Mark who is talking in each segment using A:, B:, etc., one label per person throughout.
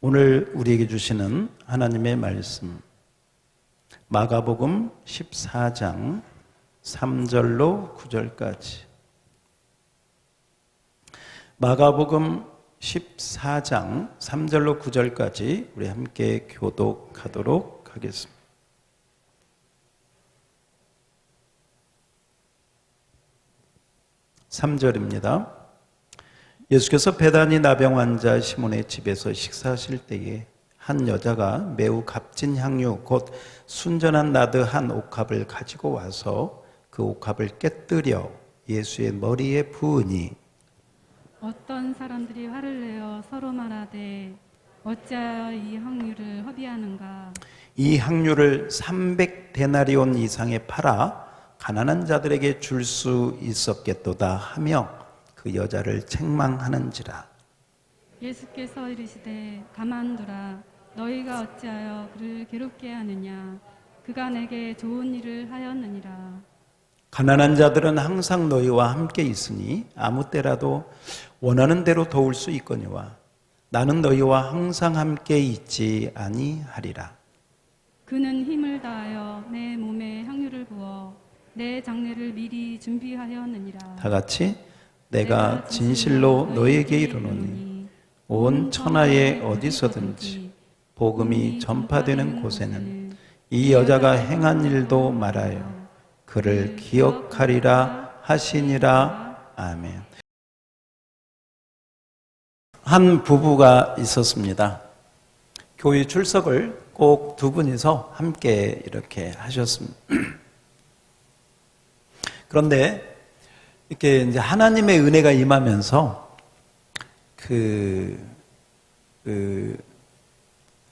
A: 오늘 우리에게 주시는 하나님의 말씀, 마가복음 14장 3절로 9절까지. 마가복음 14장 3절로 9절까지 우리 함께 교독하도록 하겠습니다. (3절입니다) 예수께서 베다니 나병 환자 시몬의 집에서 식사하실 때에 한 여자가 매우 값진 향유 곧 순전한 나드 한 옥합을 가지고 와서 그 옥합을 깨뜨려 예수의 머리에 부으니,
B: 어떤 사람들이 화를 내어 서로 말하되 어찌하여 이 향유를 허비하는가.
A: 이 향유를 300데나리온 이상에 팔아 가난한 자들에게 줄 수 있었겠도다 하며 그 여자를 책망하는지라.
B: 예수께서 이르시되 가만두라. 너희가 어찌하여 그를 괴롭게 하느냐. 그가 내게 좋은 일을 하였느니라.
A: 가난한 자들은 항상 너희와 함께 있으니 아무 때라도 원하는 대로 도울 수 있거니와 나는 너희와 항상 함께 있지 아니하리라.
B: 그는 힘을 다하여 내 몸에 향유를 부어 내 장례를 미리 준비하였느니라.
A: 다 같이 내가 진실로 너희에게 이르노니 온 천하에 어디서든지 복음이 전파되는 곳에는 이 여자가 행한 일도 말하여 그를 기억하리라 하시니라. 아멘. 한 부부가 있었습니다. 교회 출석을 꼭 두 분이서 함께 이렇게 하셨습니다. 그런데 이렇게 이제 하나님의 은혜가 임하면서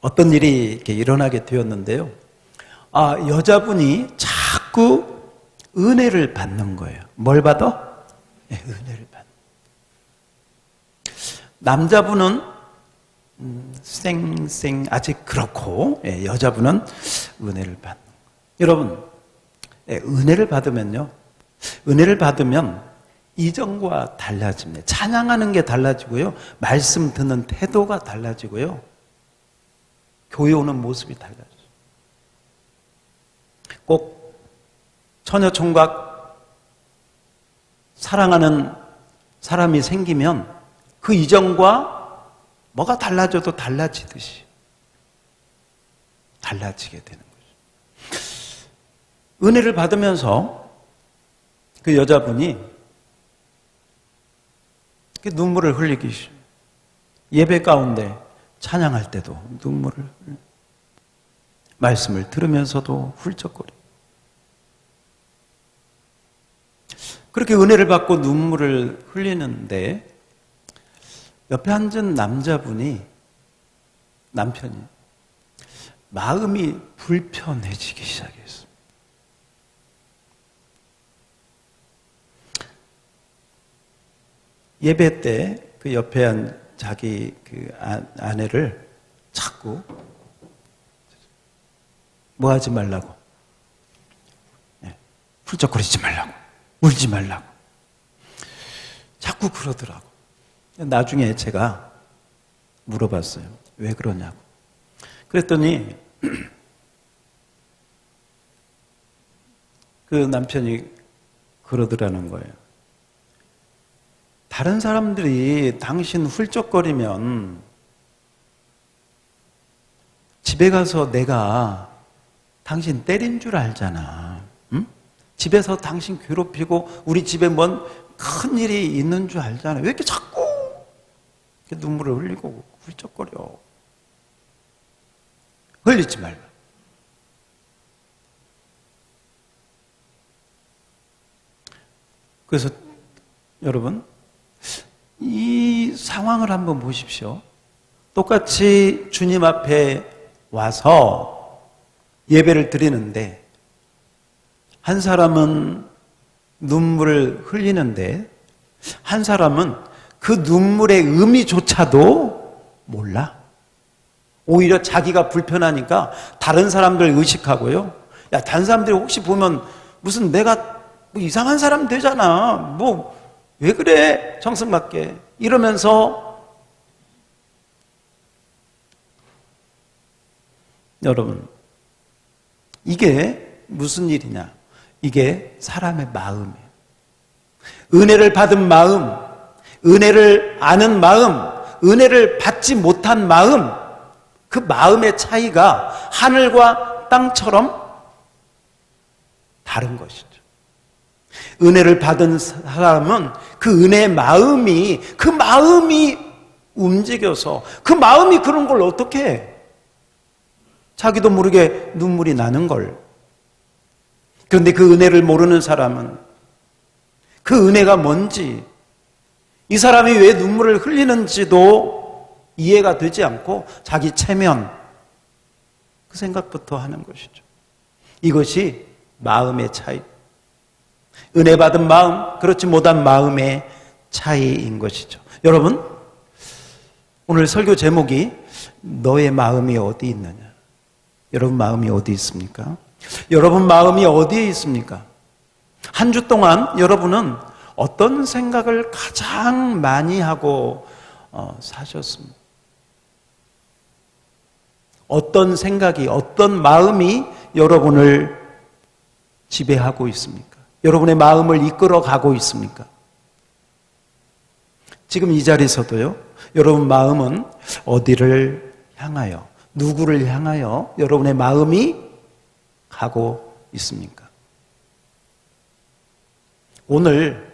A: 어떤 일이 이렇게 일어나게 되었는데요. 여자분이 자꾸 은혜를 받는 거예요. 뭘 받아? 네, 은혜를 받는. 남자분은 아직 그렇고, 여자분은 은혜를 받는. 여러분, 은혜를 받으면 이전과 달라집니다. 찬양하는 게 달라지고요. 말씀 듣는 태도가 달라지고요. 교회 오는 모습이 달라져요. 꼭 처녀총각 사랑하는 사람이 생기면 그 이전과 뭐가 달라져도 달라지듯이 달라지게 되는 거죠. 은혜를 받으면서 그 여자분이 눈물을 흘리기 시작해요. 예배 가운데 찬양할 때도 눈물을, 말씀을 들으면서도 훌쩍거려. 그렇게 은혜를 받고 눈물을 흘리는데 옆에 앉은 남편이 마음이 불편해지기 시작했어요. 예배 때 그 옆에 한 자기 그 아내를 자꾸 뭐 하지 말라고, 훌쩍거리지 말라고, 울지 말라고 자꾸 그러더라고. 나중에 제가 물어봤어요. 왜 그러냐고. 그랬더니 그 남편이 그러더라는 거예요. 다른 사람들이 당신 훌쩍거리면 집에 가서 내가 당신 때린 줄 알잖아. 응? 집에서 당신 괴롭히고 우리 집에 뭔 큰일이 있는 줄 알잖아. 왜 이렇게 자꾸 이렇게 눈물을 흘리고 훌쩍거려. 흘리지 말라. 그래서 여러분, 이 상황을 한번 보십시오. 똑같이 주님 앞에 와서 예배를 드리는데 한 사람은 눈물을 흘리는데 한 사람은 그 눈물의 의미조차도 몰라. 오히려 자기가 불편하니까 다른 사람들 의식하고요. 야, 다른 사람들이 혹시 보면 무슨 내가 뭐 이상한 사람 되잖아. 뭐 왜 그래? 정승맞게. 이러면서 여러분, 이게 무슨 일이냐? 이게 사람의 마음이에요. 은혜를 받은 마음, 은혜를 아는 마음, 은혜를 받지 못한 마음, 그 마음의 차이가 하늘과 땅처럼 다른 것이죠. 은혜를 받은 사람은 그 은혜의 마음이, 그 마음이 움직여서 그 마음이 그런 걸 어떻게 해? 자기도 모르게 눈물이 나는 걸. 그런데 그 은혜를 모르는 사람은 그 은혜가 뭔지, 이 사람이 왜 눈물을 흘리는지도 이해가 되지 않고 자기 체면, 그 생각부터 하는 것이죠. 이것이 마음의 차이. 은혜 받은 마음, 그렇지 못한 마음의 차이인 것이죠. 여러분, 오늘 설교 제목이 너의 마음이 어디 있느냐? 여러분 마음이 어디 있습니까? 여러분 마음이 어디에 있습니까? 한 주 동안 여러분은 어떤 생각을 가장 많이 하고 사셨습니까? 어떤 생각이, 어떤 마음이 여러분을 지배하고 있습니까? 여러분의 마음을 이끌어 가고 있습니까? 지금 이 자리에서도요, 여러분 마음은 어디를 향하여, 누구를 향하여 여러분의 마음이 가고 있습니까? 오늘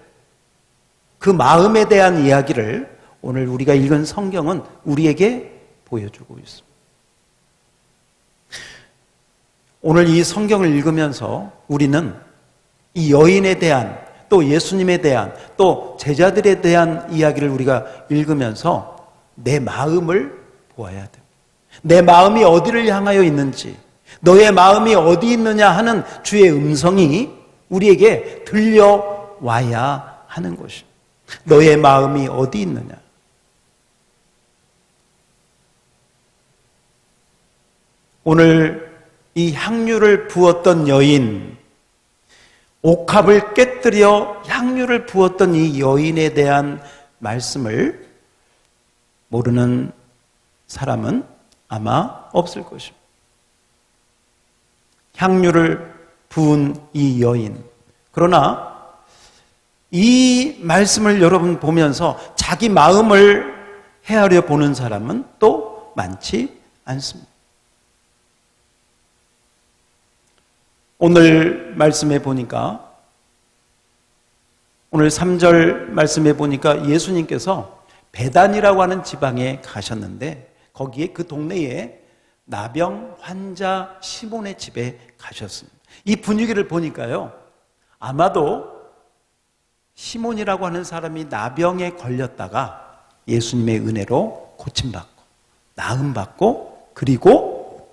A: 그 마음에 대한 이야기를 오늘 우리가 읽은 성경은 우리에게 보여주고 있습니다. 오늘 이 성경을 읽으면서 우리는 이 여인에 대한, 또 예수님에 대한, 또 제자들에 대한 이야기를 우리가 읽으면서 내 마음을 보아야 됩니다. 내 마음이 어디를 향하여 있는지, 너의 마음이 어디 있느냐 하는 주의 음성이 우리에게 들려와야 하는 것입니다. 너의 마음이 어디 있느냐? 오늘 이 향유를 부었던 여인, 옥합을 깨뜨려 향유를 부었던 이 여인에 대한 말씀을 모르는 사람은 아마 없을 것입니다. 향유를 부은 이 여인. 그러나 이 말씀을 여러분 보면서 자기 마음을 헤아려 보는 사람은 또 많지 않습니다. 오늘 말씀해 보니까, 오늘 3절 말씀해 보니까 예수님께서 베단이라고 하는 지방에 가셨는데 거기에 그 동네에 나병 환자 시몬의 집에 가셨습니다. 이 분위기를 보니까요, 아마도 시몬이라고 하는 사람이 나병에 걸렸다가 예수님의 은혜로 고침받고 나음받고 그리고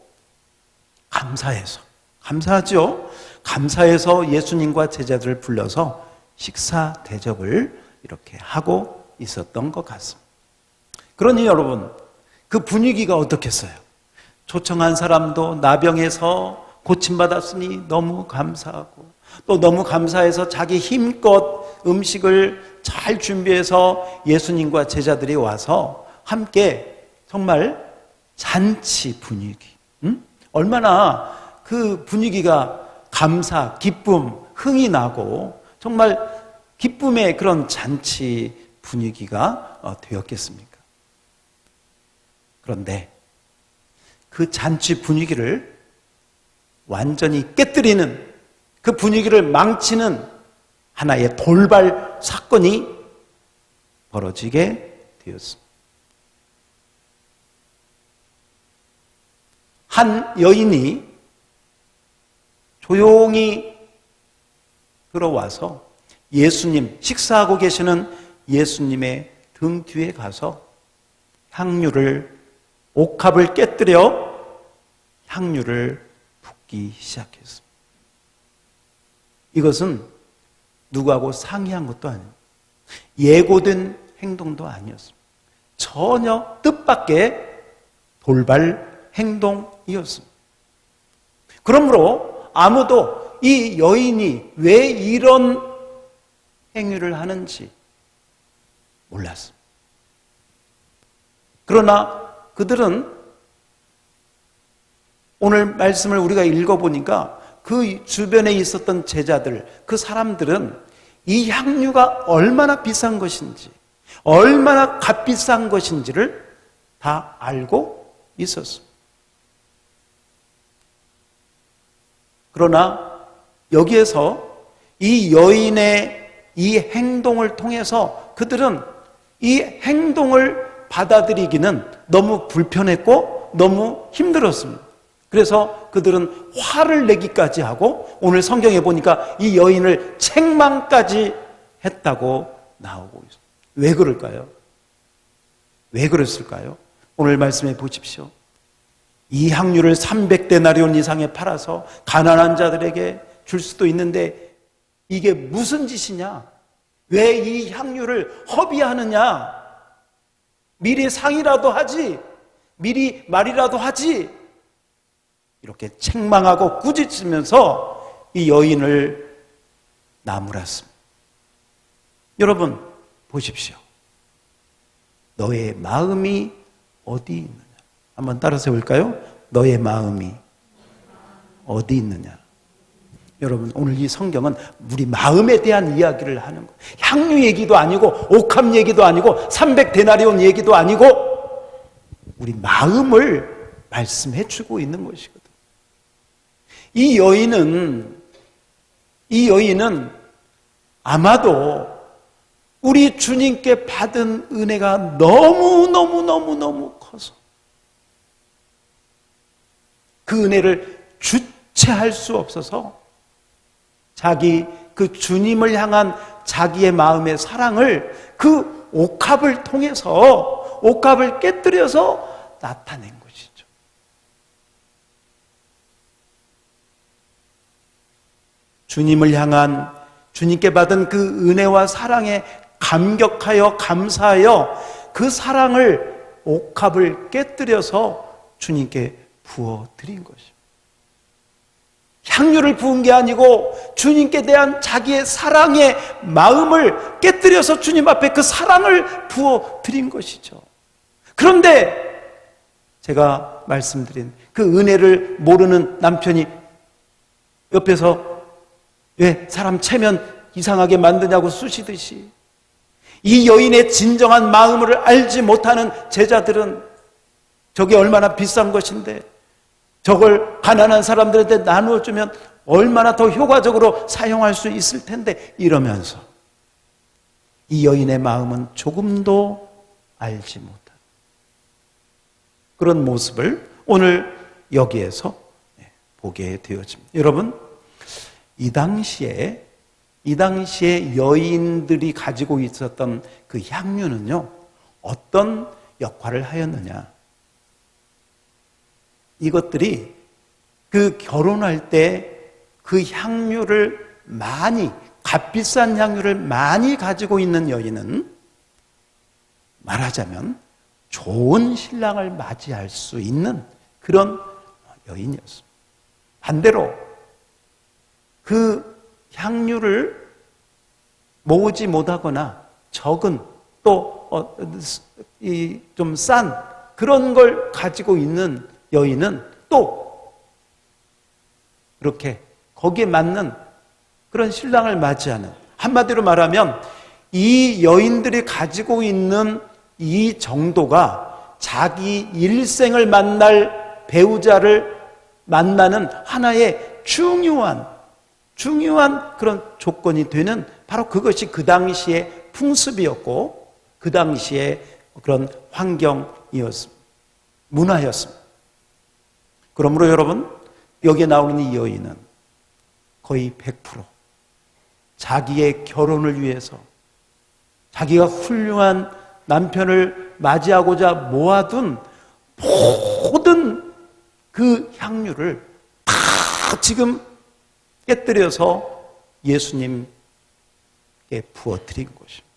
A: 감사하죠. 감사해서 예수님과 제자들을 불러서 식사 대접을 이렇게 하고 있었던 것 같습니다. 그러니 여러분, 그 분위기가 어떻겠어요? 초청한 사람도 나병에서 고침받았으니 너무 감사하고, 또 너무 감사해서 자기 힘껏 음식을 잘 준비해서 예수님과 제자들이 와서 함께 정말 잔치 분위기, 얼마나 그 분위기가 감사, 기쁨, 흥이 나고 정말 기쁨의 그런 잔치 분위기가 되었겠습니까? 그런데 그 잔치 분위기를 완전히 깨뜨리는, 그 분위기를 망치는 하나의 돌발 사건이 벌어지게 되었습니다. 한 여인이 조용히 들어와서 예수님, 식사하고 계시는 예수님의 등 뒤에 가서 옥합을 깨뜨려 향유를 붓기 시작했습니다. 이것은 누구하고 상의한 것도 아니에요. 예고된 행동도 아니었습니다. 전혀 뜻밖의 돌발 행동이었습니다. 그러므로 아무도 이 여인이 왜 이런 행위를 하는지 몰랐습니다. 그러나 그들은 오늘 말씀을 우리가 읽어보니까 그 주변에 있었던 제자들, 그 사람들은 이 향유가 얼마나 비싼 것인지, 얼마나 값비싼 것인지를 다 알고 있었습니다. 그러나 여기에서 이 여인의 이 행동을 통해서 그들은 이 행동을 받아들이기는 너무 불편했고 너무 힘들었습니다. 그래서 그들은 화를 내기까지 하고 오늘 성경에 보니까 이 여인을 책망까지 했다고 나오고 있습니다. 왜 그럴까요? 왜 그랬을까요? 오늘 말씀해 보십시오. 이 향유를 300데나리온 이상에 팔아서 가난한 자들에게 줄 수도 있는데 이게 무슨 짓이냐? 왜 이 향유를 허비하느냐? 미리 상이라도 하지, 미리 말이라도 하지. 이렇게 책망하고 꾸짖으면서 이 여인을 나무랐습니다. 여러분 보십시오. 너의 마음이 어디 있느냐? 한번 따라서 볼까요? 너의 마음이 어디 있느냐? 여러분 오늘 이 성경은 우리 마음에 대한 이야기를 하는 거예요. 향유 얘기도 아니고 옥합 얘기도 아니고 300데나리온 얘기도 아니고 우리 마음을 말씀해 주고 있는 것이거든요. 이 여인은 아마도 우리 주님께 받은 은혜가 너무 커서 그 은혜를 주체할 수 없어서 자기 그 주님을 향한 자기의 마음의 사랑을 그 옥합을 통해서 옥합을 깨뜨려서 나타낸 것이죠. 주님을 향한 주님께 받은 그 은혜와 사랑에 감격하여 감사하여 그 사랑을 옥합을 깨뜨려서 주님께 부어드린 것입니다. 향유를 부은 게 아니고 주님께 대한 자기의 사랑의 마음을 깨뜨려서 주님 앞에 그 사랑을 부어드린 것이죠. 그런데 제가 말씀드린 그 은혜를 모르는 남편이 옆에서 왜 사람 체면 이상하게 만드냐고 쑤시듯이 이 여인의 진정한 마음을 알지 못하는 제자들은 저게 얼마나 비싼 것인데 저걸 가난한 사람들한테 나누어주면 얼마나 더 효과적으로 사용할 수 있을 텐데 이러면서 이 여인의 마음은 조금도 알지 못한 그런 모습을 오늘 여기에서 보게 되어집니다. 여러분 이 당시에 여인들이 가지고 있었던 그 향유는요 어떤 역할을 하였느냐? 이것들이 그 결혼할 때 그 향유를 많이 값비싼 향유를 많이 가지고 있는 여인은 말하자면 좋은 신랑을 맞이할 수 있는 그런 여인이었습니다. 반대로 그 향유를 모으지 못하거나 적은 또 좀 싼 그런 걸 가지고 있는 여인은 또 이렇게 거기에 맞는 그런 신랑을 맞이하는, 한마디로 말하면 이 여인들이 가지고 있는 이 정도가 자기 일생을 만날 배우자를 만나는 하나의 중요한 그런 조건이 되는 바로 그것이 그 당시의 풍습이었고 그 당시의 그런 환경이었습니다. 문화였습니다. 그러므로 여러분 여기에 나오는 이 여인은 거의 100% 자기의 결혼을 위해서 자기가 훌륭한 남편을 맞이하고자 모아둔 모든 그 향유를 다 지금 깨뜨려서 예수님께 부어드린 것입니다.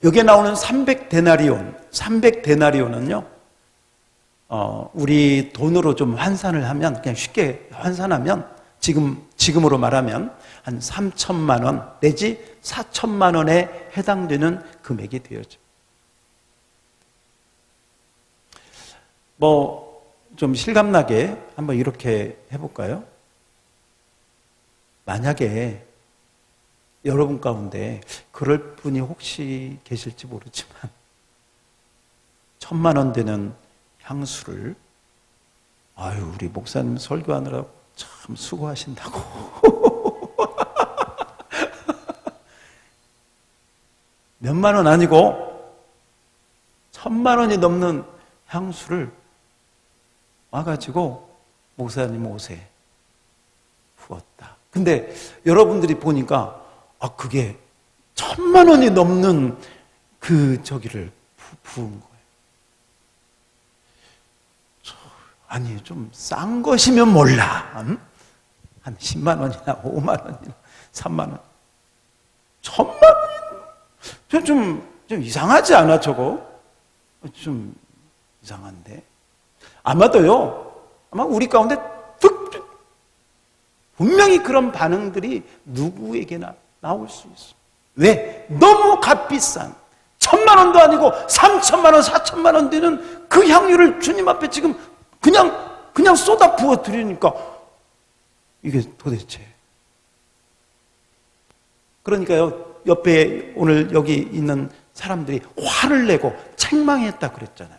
A: 여기에 나오는 300데나리온은요 우리 돈으로 좀 환산을 하면, 그냥 쉽게 환산하면 지금으로 말하면 한 3천만 원 내지 4천만 원에 해당되는 금액이 되어집니다. 좀 실감나게 한번 이렇게 해볼까요? 만약에 여러분 가운데 그럴 분이 혹시 계실지 모르지만 1,000만 원 되는 향수를 아유 우리 목사님 설교하느라고 참 수고하신다고 몇만 원 아니고 1,000만 원이 넘는 향수를 와가지고 목사님 옷에 부었다. 근데 여러분들이 보니까 그게 1,000만 원이 넘는 그 저기를 부은 거예요. 아니 좀 싼 것이면 몰라. 한 10만 원이나 5만 원이나 3만 원. 1,000만 원이 좀 이상하지 않아 저거? 좀 이상한데. 아마도요. 아마 우리 가운데 분명히 그런 반응들이 누구에게나 나올 수 있어. 왜? 너무 값비싼 1,000만 원도 아니고 3,000만 원, 4,000만 원 되는 그 향유를 주님 앞에 지금 그냥 쏟아 부어 드리니까 이게 도대체. 그러니까요. 옆에 오늘 여기 있는 사람들이 화를 내고 책망했다 그랬잖아요.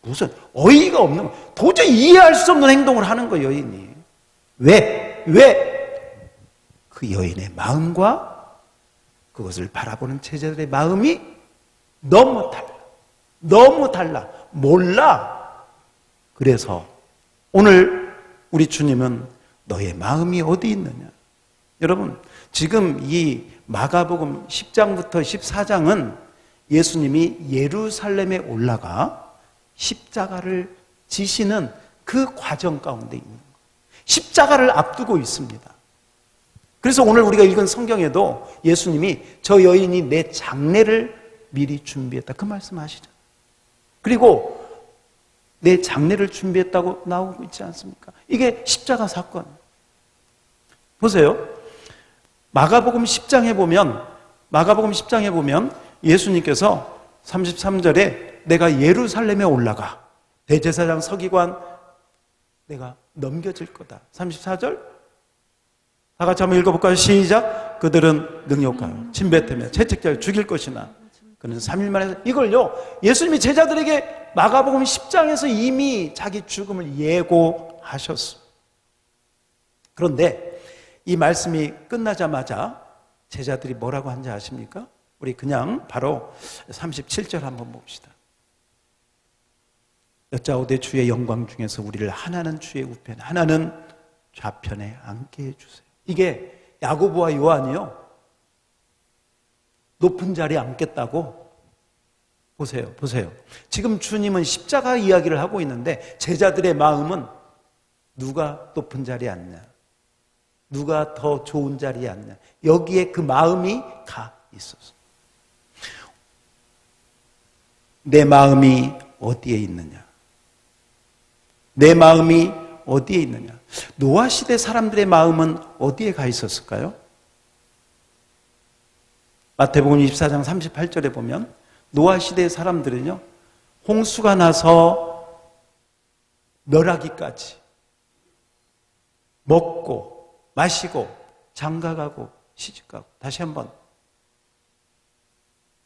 A: 무슨 어이가 없는 거. 도저히 이해할 수 없는 행동을 하는 거예요, 여인이. 왜? 그 여인의 마음과 그것을 바라보는 제자들의 마음이 너무 달라. 몰라. 그래서 오늘 우리 주님은 너의 마음이 어디 있느냐. 여러분, 지금 이 마가복음 10장부터 14장은 예수님이 예루살렘에 올라가 십자가를 지시는 그 과정 가운데 있는 거예요. 십자가를 앞두고 있습니다. 그래서 오늘 우리가 읽은 성경에도 예수님이 저 여인이 내 장례를 미리 준비했다. 그 말씀 하시잖아요. 그리고 내 장례를 준비했다고 나오고 있지 않습니까? 이게 십자가 사건. 보세요. 마가복음 10장에 보면 예수님께서 33절에 내가 예루살렘에 올라가 대제사장 서기관 내가 넘겨질 거다. 34절 다 같이 한번 읽어볼까요? 시작. 그들은 능욕하여 침뱉으며 채찍자를 죽일 것이나 그는 3일 만에. 이걸요 예수님이 제자들에게 마가복음 10장에서 이미 자기 죽음을 예고하셨어. 그런데 이 말씀이 끝나자마자 제자들이 뭐라고 한지 아십니까? 우리 그냥 바로 37절 한번 봅시다. 여짜오되 주의 영광 중에서 우리를 하나는 주의 우편 하나는 좌편에 앉게 해주세요. 이게 야고보와 요한이요 높은 자리에 앉겠다고. 보세요. 지금 주님은 십자가 이야기를 하고 있는데 제자들의 마음은 누가 높은 자리에 앉냐, 누가 더 좋은 자리에 앉냐, 여기에 그 마음이 가 있었어. 내 마음이 어디에 있느냐? 내 마음이 어디에 있느냐? 노아 시대 사람들의 마음은 어디에 가 있었을까요? 마태복음 24장 38절에 보면 노아 시대의 사람들은요 홍수가 나서 멸하기까지 먹고 마시고 장가가고 시집가고. 다시 한번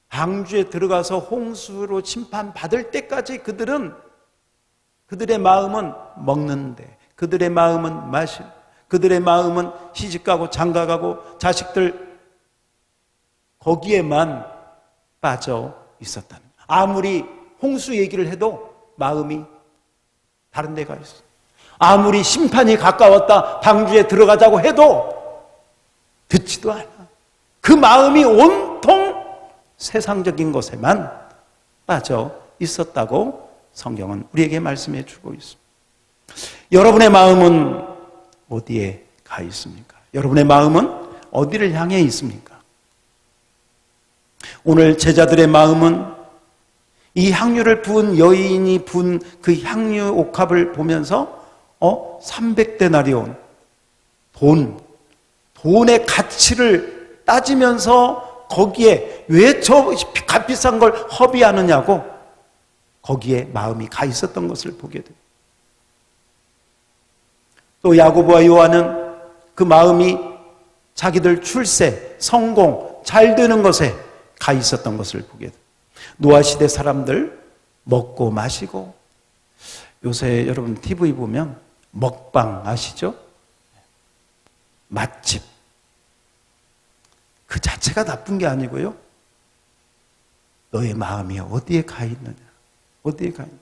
A: 방주에 들어가서 홍수로 심판받을 때까지 그들의 마음은 먹는데, 그들의 마음은 마시고, 그들의 마음은 시집가고 장가가고 자식들 거기에만 빠져 있었다는 거예요. 아무리 홍수 얘기를 해도 마음이 다른 데 가 있어. 아무리 심판이 가까웠다 방주에 들어가자고 해도 듣지도 않아. 그 마음이 온통 세상적인 것에만 빠져 있었다고 성경은 우리에게 말씀해 주고 있습니다. 여러분의 마음은 어디에 가 있습니까? 여러분의 마음은 어디를 향해 있습니까? 오늘 제자들의 마음은 이 향유를 부은 여인이 부은 그 향유 옥합을 보면서 300데나리온 돈의 가치를 따지면서 거기에 왜 저 값비싼 걸 허비하느냐고 거기에 마음이 가 있었던 것을 보게 돼요. 또 야고보와 요한은 그 마음이 자기들 출세, 성공, 잘 되는 것에 가 있었던 것을 보게 됩니다. 노아 시대 사람들 먹고 마시고, 요새 여러분 TV 보면 먹방 아시죠? 맛집. 그 자체가 나쁜 게 아니고요. 너의 마음이 어디에 가 있느냐? 어디에 가 있느냐?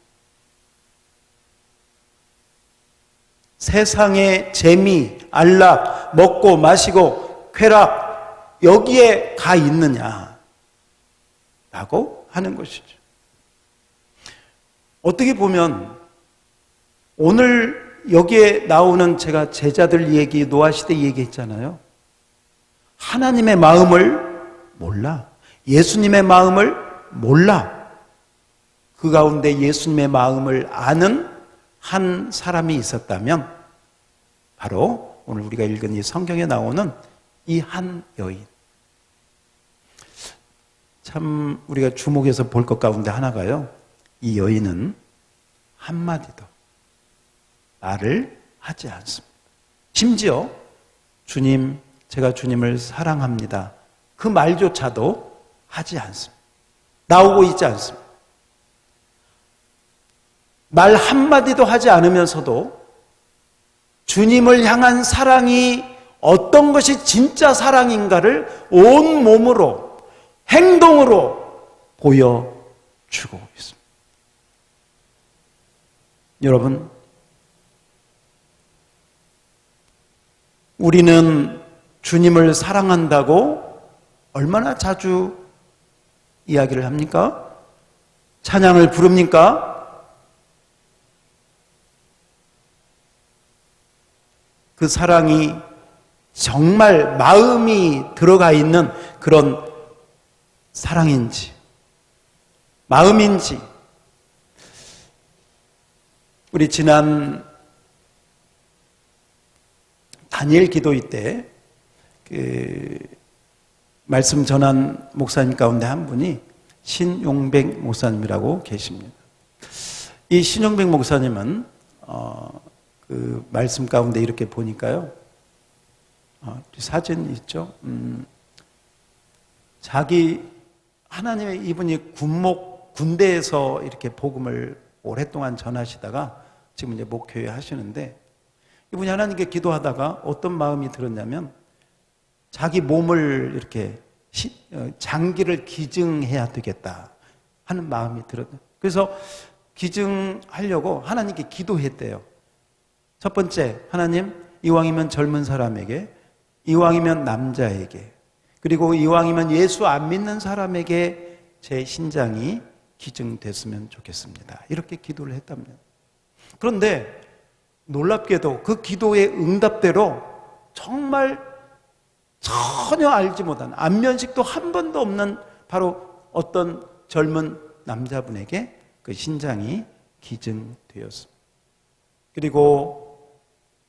A: 세상의 재미, 안락, 먹고 마시고 쾌락, 여기에 가 있느냐? 라고 하는 것이죠. 어떻게 보면 오늘 여기에 나오는 제가 제자들 얘기, 노아시대 얘기했잖아요. 하나님의 마음을 몰라. 예수님의 마음을 몰라. 그 가운데 예수님의 마음을 아는 한 사람이 있었다면 바로 오늘 우리가 읽은 이 성경에 나오는 이 한 여인. 참 우리가 주목해서 볼 것 가운데 하나가요. 이 여인은 한마디도 말을 하지 않습니다. 심지어 주님, 제가 주님을 사랑합니다. 그 말조차도 하지 않습니다. 나오고 있지 않습니다. 말 한마디도 하지 않으면서도 주님을 향한 사랑이 어떤 것이 진짜 사랑인가를 온 몸으로, 행동으로 보여주고 있습니다. 여러분, 우리는 주님을 사랑한다고 얼마나 자주 이야기를 합니까? 찬양을 부릅니까? 그 사랑이 정말 마음이 들어가 있는 그런 사랑인지, 마음인지. 우리 지난 다니엘 기도회 때 말씀 전한 목사님 가운데 한 분이 신용백 목사님이라고 계십니다. 이 신용백 목사님은 그 말씀 가운데 이렇게 보니까요, 사진 있죠? 자기 하나님의 이분이 군대에서 이렇게 복음을 오랫동안 전하시다가 지금 이제 목회에 하시는데, 이분이 하나님께 기도하다가 어떤 마음이 들었냐면 자기 몸을 이렇게 장기를 기증해야 되겠다 하는 마음이 들었어요. 그래서 기증하려고 하나님께 기도했대요. 첫 번째, 하나님, 이왕이면 젊은 사람에게, 이왕이면 남자에게, 그리고 이왕이면 예수 안 믿는 사람에게 제 신장이 기증됐으면 좋겠습니다. 이렇게 기도를 했답니다. 그런데 놀랍게도 그 기도의 응답대로 정말 전혀 알지 못한, 안면식도 한 번도 없는 바로 어떤 젊은 남자분에게 그 신장이 기증되었습니다. 그리고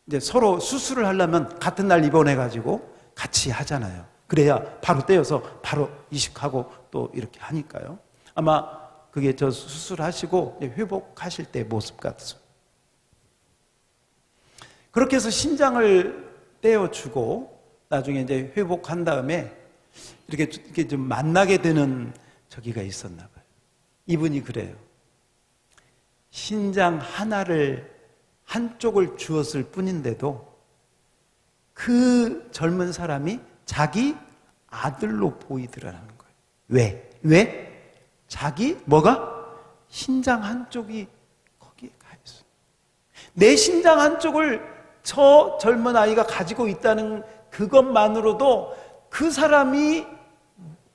A: 이제 서로 수술을 하려면 같은 날 입원해가지고 같이 하잖아요. 그래야 바로 떼어서 바로 이식하고 또 이렇게 하니까요. 아마 그게 저 수술하시고 회복하실 때 모습 같습니다. 그렇게 해서 신장을 떼어주고 나중에 이제 회복한 다음에 이렇게 좀 만나게 되는 저기가 있었나 봐요. 이분이 그래요. 신장 하나를, 한쪽을 주었을 뿐인데도 그 젊은 사람이 자기 아들로 보이더라는 거예요. 왜? 자기 신장 한쪽이 거기에 가 있어. 내 신장 한쪽을 저 젊은 아이가 가지고 있다는 그것만으로도 그 사람이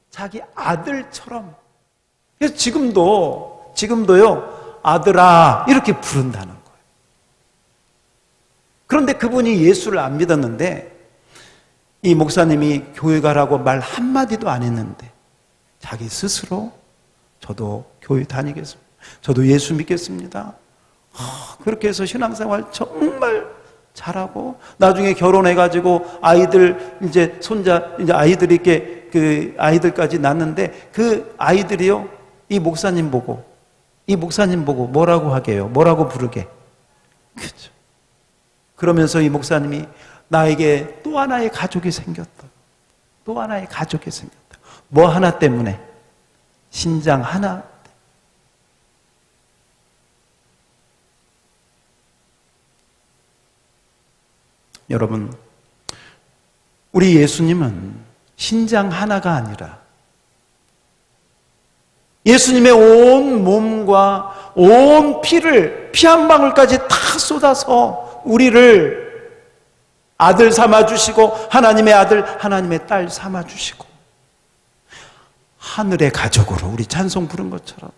A: 자기 아들처럼. 그래서 지금도요, 아들아 이렇게 부른다는 거예요. 그런데 그분이 예수를 안 믿었는데, 이 목사님이 교회 가라고 말 한마디도 안 했는데 자기 스스로 저도 교회 다니겠습니다. 저도 예수 믿겠습니다. 그렇게 해서 신앙생활 정말 잘하고, 나중에 결혼해가지고 아이들, 이제 손자, 이제 아이들이 이렇게 그 아이들까지 낳는데 그 아이들이요, 이 목사님 보고 뭐라고 하게요? 뭐라고 부르게? 그렇죠. 그러면서 이 목사님이 나에게 또 하나의 가족이 생겼다. 또 하나의 가족이 생겼다. 뭐 하나 때문에? 신장 하나. 여러분, 우리 예수님은 신장 하나가 아니라 예수님의 온 몸과 온 피를, 피 한 방울까지 다 쏟아서 우리를 아들 삼아주시고, 하나님의 아들, 하나님의 딸 삼아주시고, 하늘의 가족으로, 우리 찬송 부른 것처럼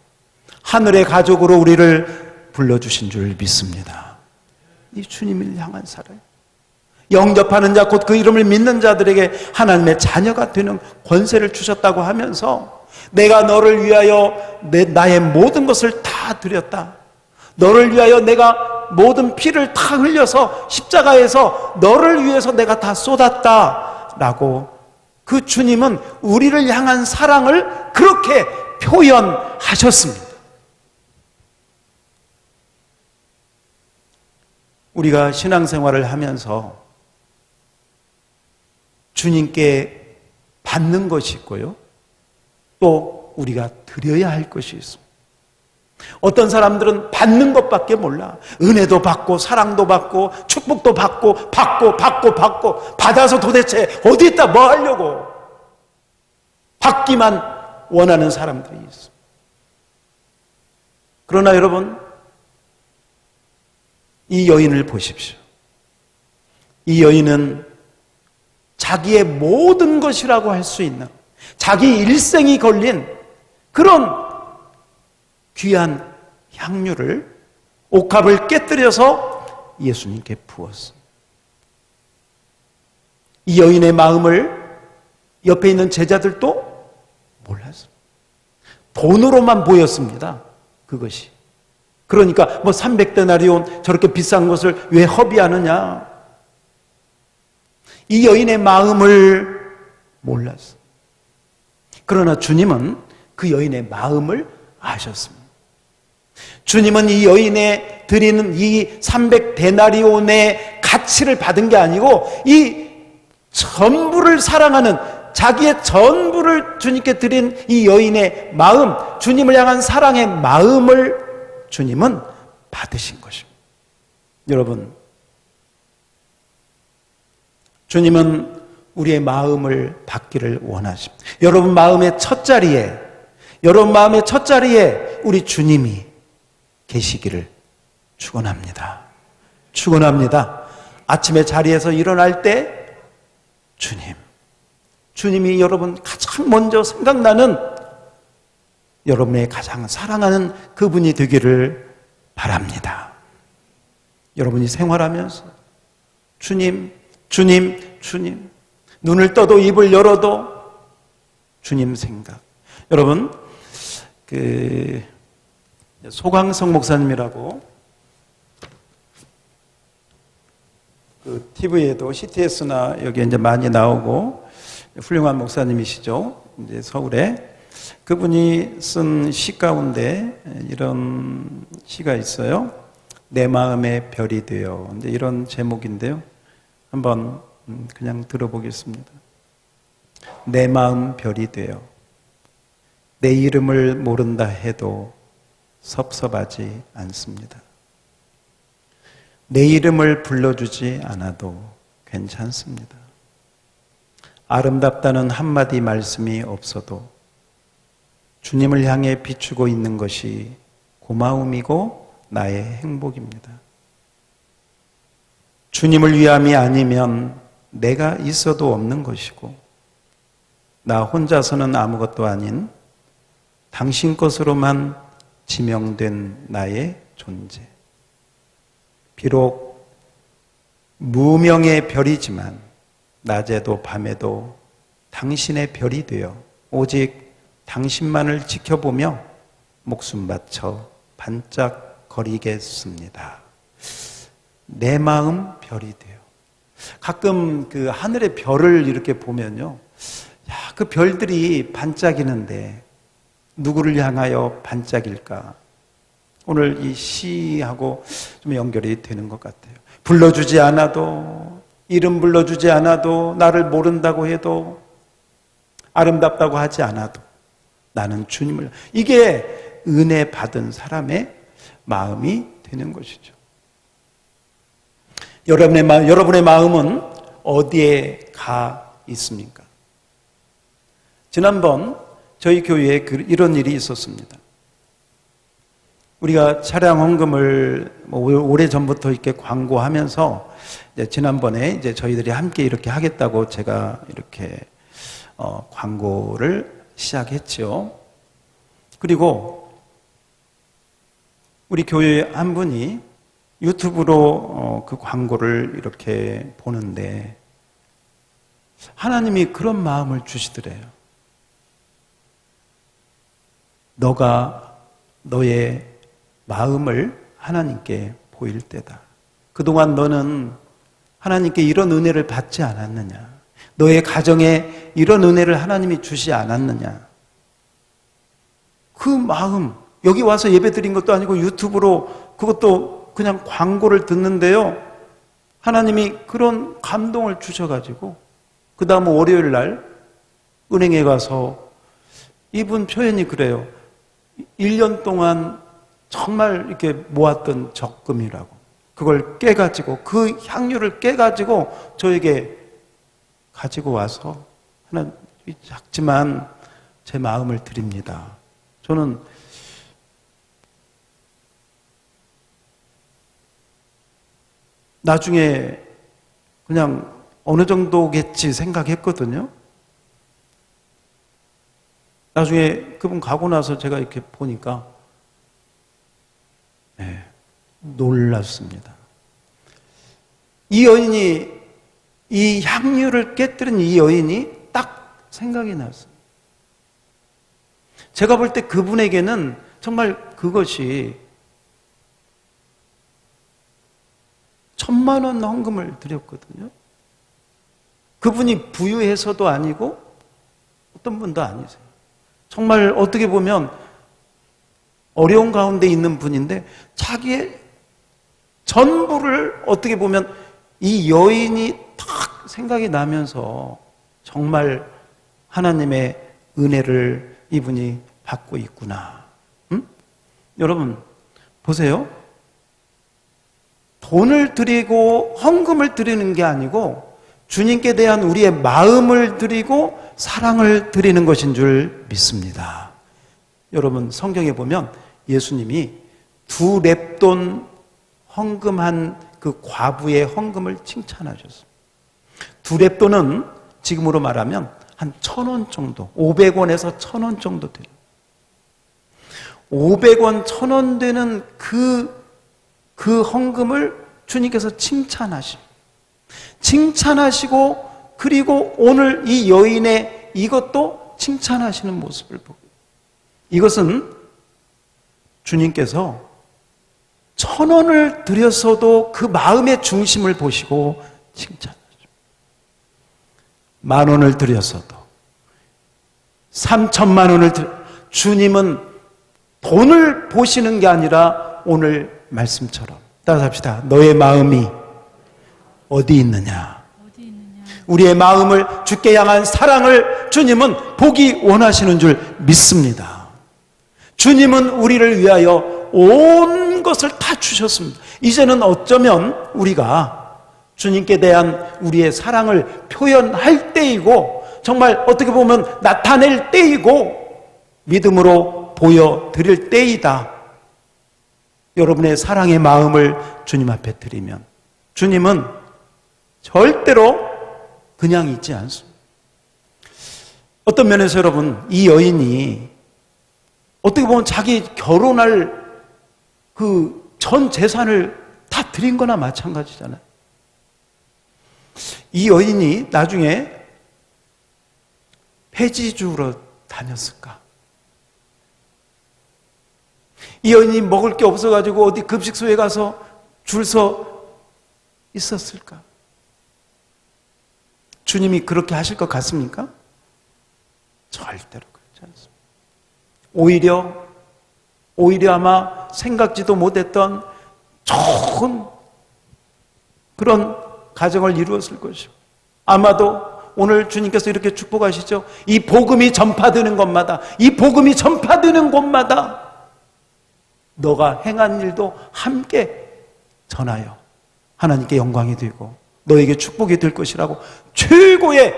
A: 하늘의 가족으로 우리를 불러주신 줄 믿습니다. 이 주님을 향한 사랑, 영접하는 자, 곧 그 이름을 믿는 자들에게 하나님의 자녀가 되는 권세를 주셨다고 하면서, 내가 너를 위하여 나의 모든 것을 다 드렸다. 너를 위하여 내가 모든 피를 다 흘려서 십자가에서 너를 위해서 내가 다 쏟았다 라고, 그 주님은 우리를 향한 사랑을 그렇게 표현하셨습니다. 우리가 신앙생활을 하면서 주님께 받는 것이 있고요, 또 우리가 드려야 할 것이 있습니다. 어떤 사람들은 받는 것밖에 몰라. 은혜도 받고 사랑도 받고 축복도 받고 받아서 도대체 어디에다 뭐 하려고 받기만 원하는 사람들이 있습니다. 그러나 여러분, 이 여인을 보십시오. 이 여인은 자기의 모든 것이라고 할 수 있는, 자기 일생이 걸린 그런 귀한 향유를, 옥합을 깨뜨려서 예수님께 부었습니다. 이 여인의 마음을 옆에 있는 제자들도 몰랐습니다. 돈으로만 보였습니다. 그것이. 그러니까 300데나리온 저렇게 비싼 것을 왜 허비하느냐. 이 여인의 마음을 몰랐어요. 그러나 주님은 그 여인의 마음을 아셨습니다. 주님은 이 여인의 드리는 이 300데나리온의 가치를 받은 게 아니고, 이 전부를 사랑하는, 자기의 전부를 주님께 드린 이 여인의 마음, 주님을 향한 사랑의 마음을 주님은 받으신 것입니다. 여러분, 주님은 우리의 마음을 받기를 원하십니다. 여러분 마음의 첫자리에 우리 주님이 계시기를 축원합니다. 축원합니다. 아침에 자리에서 일어날 때 주님이 여러분 가장 먼저 생각나는, 여러분의 가장 사랑하는 그분이 되기를 바랍니다. 여러분이 생활하면서 주님, 눈을 떠도 입을 열어도 주님 생각. 여러분, 소광석 목사님이라고 TV에도 CTS나 여기 이제 많이 나오고 훌륭한 목사님이시죠. 이제 서울에. 그분이 쓴 시 가운데 이런 시가 있어요. 내 마음의 별이 되어. 이제 이런 제목인데요. 한번 그냥 들어보겠습니다. 내 마음 별이 되어 내 이름을 모른다 해도 섭섭하지 않습니다. 내 이름을 불러주지 않아도 괜찮습니다. 아름답다는 한마디 말씀이 없어도 주님을 향해 비추고 있는 것이 고마움이고 나의 행복입니다. 주님을 위함이 아니면 내가 있어도 없는 것이고, 나 혼자서는 아무것도 아닌 당신 것으로만 지명된 나의 존재. 비록 무명의 별이지만 낮에도 밤에도 당신의 별이 되어 오직 당신만을 지켜보며 목숨 바쳐 반짝거리겠습니다. 내 마음 별이 돼요. 가끔 그 하늘의 별을 이렇게 보면요, 그 별들이 반짝이는데 누구를 향하여 반짝일까? 오늘 이 시하고 좀 연결이 되는 것 같아요. 불러주지 않아도, 이름 불러주지 않아도, 나를 모른다고 해도, 아름답다고 하지 않아도 나는 주님을, 이게 은혜 받은 사람의 마음이 되는 것이죠. 여러분의 마음은 어디에 가 있습니까? 지난번 저희 교회에 이런 일이 있었습니다. 우리가 차량 헌금을 오래전부터 이렇게 광고하면서 지난번에 이제 저희들이 함께 이렇게 하겠다고 제가 이렇게 광고를 시작했죠. 그리고 우리 교회 한 분이 유튜브로 그 광고를 이렇게 보는데 하나님이 그런 마음을 주시더래요. 너가 너의 마음을 하나님께 보일 때다. 그동안 너는 하나님께 이런 은혜를 받지 않았느냐? 너의 가정에 이런 은혜를 하나님이 주시 않았느냐? 그 마음, 여기 와서 예배 드린 것도 아니고 유튜브로 그것도 그냥 광고를 듣는데요. 하나님이 그런 감동을 주셔가지고 그 다음 월요일 날 은행에 가서 이분 표현이 그래요. 1년 동안 정말 이렇게 모았던 적금이라고 그걸 깨가지고 그 향유를 깨가지고 저에게 가지고 와서 하나 작지만 제 마음을 드립니다. 저는 나중에 그냥 어느 정도겠지 생각했거든요. 나중에 그분 가고 나서 제가 이렇게 보니까 놀랐습니다. 이 여인이, 이 향유를 깨뜨린 이 여인이 딱 생각이 났어요. 제가 볼 때 그분에게는 정말 그것이 1,000만 원 헌금을 드렸거든요. 그분이 부유해서도 아니고 어떤 분도 아니세요. 정말 어떻게 보면 어려운 가운데 있는 분인데 자기의 전부를 어떻게 보면 이 여인이 딱 생각이 나면서 정말 하나님의 은혜를 이분이 받고 있구나. 여러분 보세요. 돈을 드리고 헌금을 드리는 게 아니고 주님께 대한 우리의 마음을 드리고 사랑을 드리는 것인 줄 믿습니다. 여러분 성경에 보면 예수님이 2렙돈 헌금한 그 과부의 헌금을 칭찬하셨습니다. 2렙돈은 지금으로 말하면 한 1,000원 정도, 500원에서 1,000원 정도 돼요. 500원, 1,000원 되는 그 헌금을 주님께서 칭찬하시고 그리고 오늘 이 여인의 이것도 칭찬하시는 모습을 보고 이것은 주님께서 1,000원을 드렸어도 그 마음의 중심을 보시고 칭찬하죠. 10,000원을 드렸어도 3,000만 원을 주님은 돈을 보시는 게 아니라 오늘 말씀처럼 따라합시다. 너의 마음이 어디 있느냐? 우리의 마음을 주께 향한 사랑을 주님은 보기 원하시는 줄 믿습니다. 주님은 우리를 위하여 온 것을 다 주셨습니다. 이제는 어쩌면 우리가 주님께 대한 우리의 사랑을 표현할 때이고 정말 어떻게 보면 나타낼 때이고 믿음으로 보여드릴 때이다. 여러분의 사랑의 마음을 주님 앞에 드리면 주님은 절대로 그냥 있지 않습니다. 어떤 면에서 여러분 이 여인이 어떻게 보면 자기 결혼할 그 전 재산을 다 드린 거나 마찬가지잖아요. 이 여인이 나중에 폐지주로 다녔을까? 이 여인이 먹을 게 없어가지고 어디 급식소에 가서 줄 서 있었을까? 주님이 그렇게 하실 것 같습니까? 절대로 그렇지 않습니다. 오히려 아마 생각지도 못했던 좋은 그런 가정을 이루었을 것이고, 아마도 오늘 주님께서 이렇게 축복하시죠. 이 복음이 전파되는 곳마다, 이 복음이 전파되는 곳마다 너가 행한 일도 함께 전하여 하나님께 영광이 되고 너에게 축복이 될 것이라고 최고의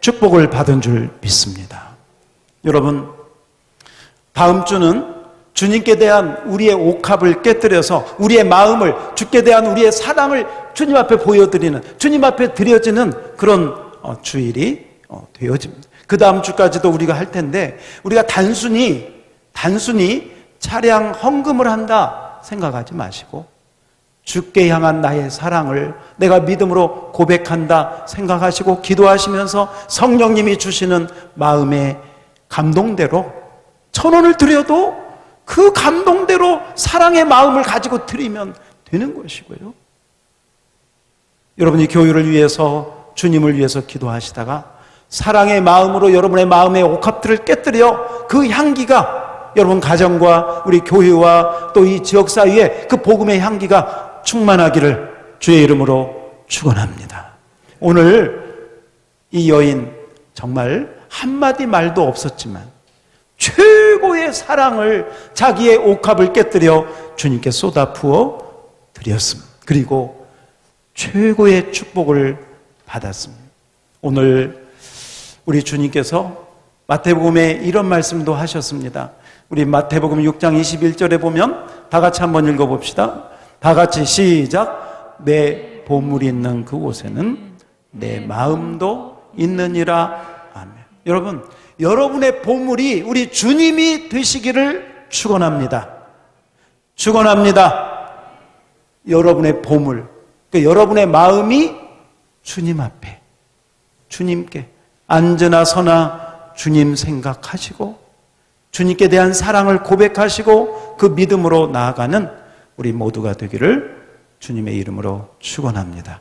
A: 축복을 받은 줄 믿습니다. 여러분, 다음 주는 주님께 대한 우리의 옥합을 깨뜨려서 우리의 마음을, 주께 대한 우리의 사랑을 주님 앞에 보여드리는, 주님 앞에 드려지는 그런 주일이 되어집니다. 그 다음 주까지도 우리가 할 텐데, 우리가 단순히 차량 헌금을 한다 생각하지 마시고 주께 향한 나의 사랑을 내가 믿음으로 고백한다 생각하시고 기도하시면서 성령님이 주시는 마음의 감동대로 1,000원을 드려도 그 감동대로 사랑의 마음을 가지고 드리면 되는 것이고요. 여러분이 교회를 위해서, 주님을 위해서 기도하시다가 사랑의 마음으로 여러분의 마음의 옥합들을 깨뜨려 그 향기가 여러분 가정과 우리 교회와 또 이 지역사회에 그 복음의 향기가 충만하기를 주의 이름으로 축원합니다. 오늘 이 여인 정말 한마디 말도 없었지만 최고의 사랑을, 자기의 옥합을 깨뜨려 주님께 쏟아부어 드렸습니다. 그리고 최고의 축복을 받았습니다. 오늘 우리 주님께서 마태복음에 이런 말씀도 하셨습니다. 우리 마태복음 6장 21절에 보면 다 같이 한번 읽어봅시다. 다 같이 시작. 내 보물이 있는 그곳에는 내 마음도 있느니라. 아멘. 여러분, 여러분의 보물이 우리 주님이 되시기를 축원합니다. 축원합니다. 여러분의 보물, 그러니까 여러분의 마음이 주님 앞에, 주님께 앉으나 서나 주님 생각하시고 주님께 대한 사랑을 고백하시고 그 믿음으로 나아가는 우리 모두가 되기를 주님의 이름으로 축원합니다.